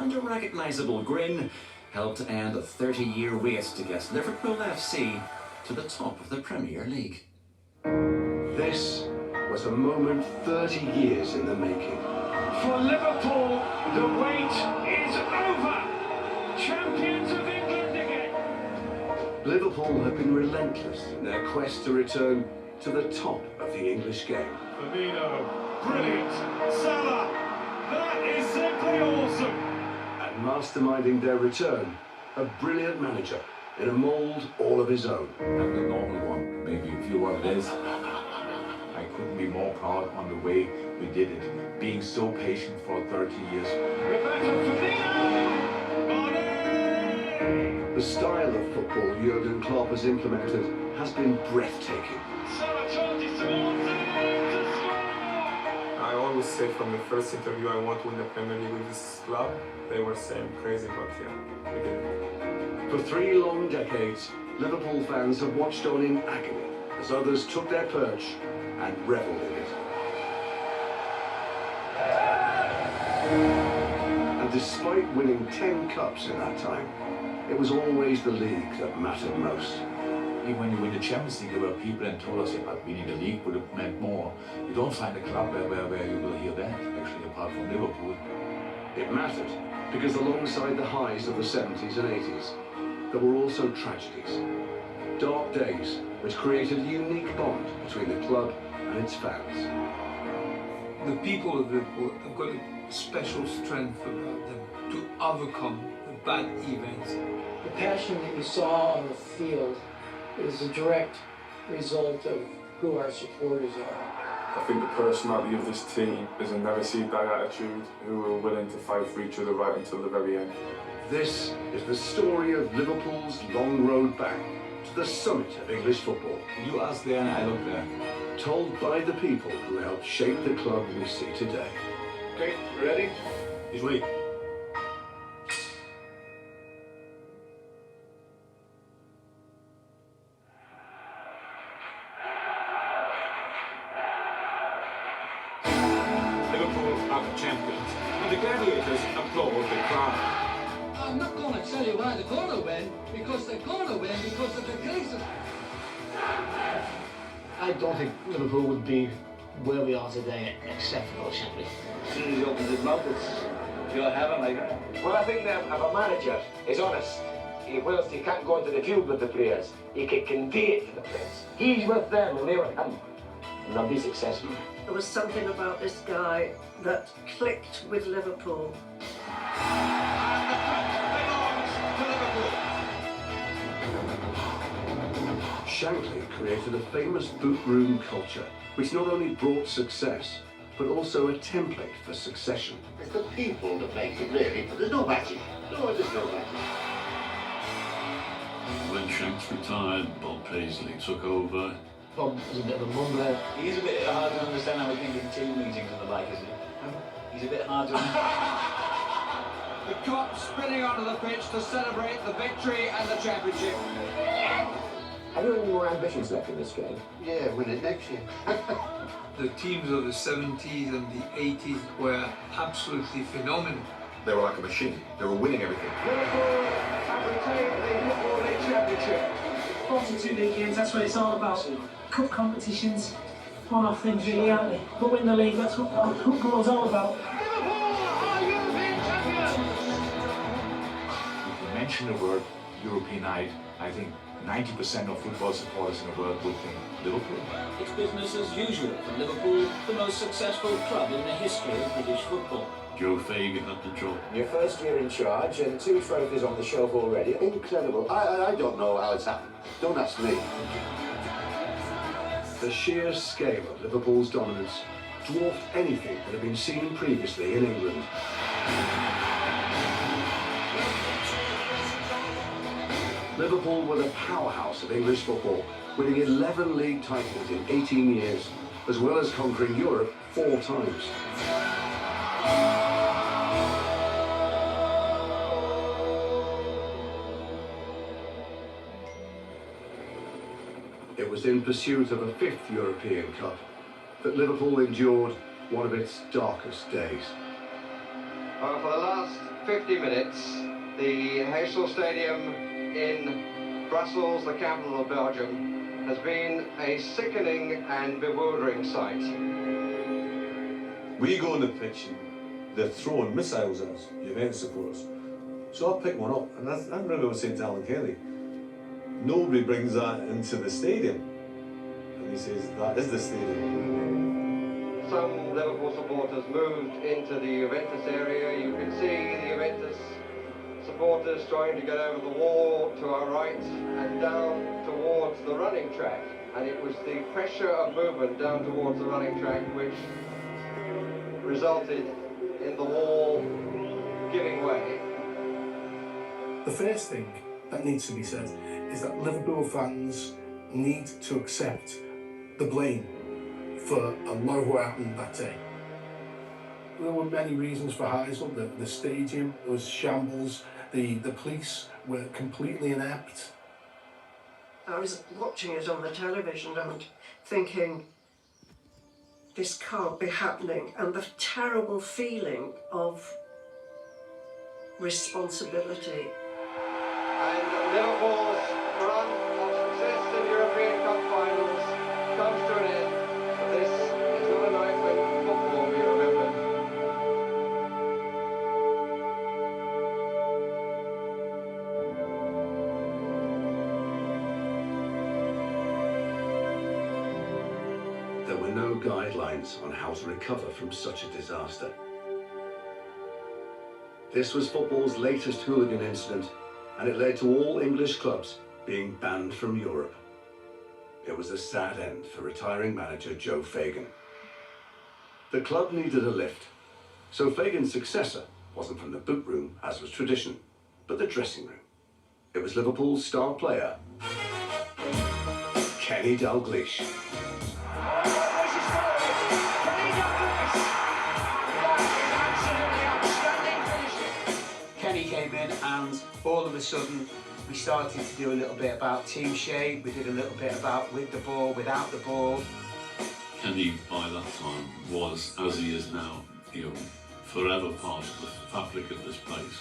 and a recognisable grin helped to end a 30-year wait to get Liverpool FC to the top of the Premier League. This was a moment 30 years in the making. For Liverpool, the wait is over. Champions of England again. Liverpool have been relentless in their quest to return to the top of the English game. Firmino, brilliant. Salah, that is simply awesome. And masterminding their return, a brilliant manager in a mould all of his own. I'm the normal one, maybe you feel what it is. I couldn't be more proud on the way we did it, being so patient for 30 years. Roberto Firmino! The style of football Jurgen Klopp has implemented has been breathtaking. Salah charges towards it to score! I always say from the first interview I want to win the Premier League with this club. They were saying crazy, but yeah, we did it. For 3 long decades, Liverpool fans have watched on in agony as others took their perch and revelled in it. And despite winning 10 cups in that time, it was always the league that mattered most. Even when you win the Champions League, there were people and told us that winning the league would have meant more. You don't find a club where you will hear that, actually, apart from Liverpool. It mattered because alongside the highs of the 70s and 80s, there were also tragedies. Dark days which created a unique bond between the club and its fans. The people of Liverpool have got a special strength about them to overcome the bad events. The passion that you saw on the field is a direct result of who our supporters are. I think the personality of this team is a never see die attitude, who are willing to fight for each other right until the very end. This is the story of Liverpool's long road back to the summit of English football. You ask there and I look there. Told by the people who helped shape the club we see today. Okay, you ready? He's wait. Liverpool are the champions, and the gladiators applaud the crown. I'm not going to tell you why they're going to win, because they're going to win because of the greatest. I don't think Liverpool would be where we are today except for those champions. As soon as he opens his mouth, it's pure heaven like that. Well, I think that if a manager is honest, whilst he can't go into the field with the players, he can convey it to the players. He's with them and they're with him. And they'll be successful. There was something about this guy that clicked with Liverpool. Shankly created a famous boot room culture, which not only brought success, but also a template for succession. It's the people that make it, really. There's no magic. No, there's no magic. When Shanks retired, Bob Paisley took over. Bob was a bit of a mumbler. He's a bit hard to understand how we think in team meetings and the like, isn't he? He's a bit hard to understand. The Kop spinning onto the pitch to celebrate the victory and the championship. Have you any more ambitions left in this game? Yeah, win it next year. The teams of the 70s and the 80s were absolutely phenomenal. They were like a machine. They were winning everything. Liverpool have retained the Football League Championship. 42 league games, that's what it's all about. Cup competitions, one-off things really, aren't they? But win the league, that's what football's all about. Liverpool are European champions! If you mention the word European night, I think 90% of football supporters in the world would think Liverpool. It's business as usual for Liverpool, the most successful club in the history of British football. Joe Fagan had the job. Your first year in charge and 2 trophies on the shelf already. Incredible. I don't know how it's happened. Don't ask me. The sheer scale of Liverpool's dominance dwarfed anything that had been seen previously in England. Liverpool were the powerhouse of English football, winning 11 league titles in 18 years, as well as conquering Europe 4 times. It was in pursuit of a 5th European Cup that Liverpool endured one of its darkest days. For the last 50 minutes, the Heysel Stadium in Brussels, the capital of Belgium, has been a sickening and bewildering sight. We go on the pitch and they're throwing missiles at us, Juventus supporters. So I pick one up, and I remember I was saying to Alan Kelly, nobody brings that into the stadium. And he says, that is the stadium. Some Liverpool supporters moved into the Juventus area. You can see the Juventus supporters trying to get over the wall to our right and down towards the running track. And it was the pressure of movement down towards the running track which resulted in the wall giving way. The first thing that needs to be said is that Liverpool fans need to accept the blame for a lot of what happened that day. There were many reasons for Heysel. The stadium was shambles, the police were completely inept. I was watching it on the television and thinking, this can't be happening, and the terrible feeling of responsibility. And Liverpool's run of success in European Cup finals comes to an end. This is not a night when football will be remembered. There were no guidelines on how to recover from such a disaster. This was football's latest hooligan incident, and it led to all English clubs being banned from Europe. It was a sad end for retiring manager Joe Fagan. The club needed a lift, so Fagan's successor wasn't from the boot room, as was tradition, but the dressing room. It was Liverpool's star player, Kenny Dalglish. Kenny came in and all of a sudden we started to do a little bit about team shape, we did a little bit about with the ball, without the ball. Kenny, by that time, was, as he is now, forever part of the fabric of this place.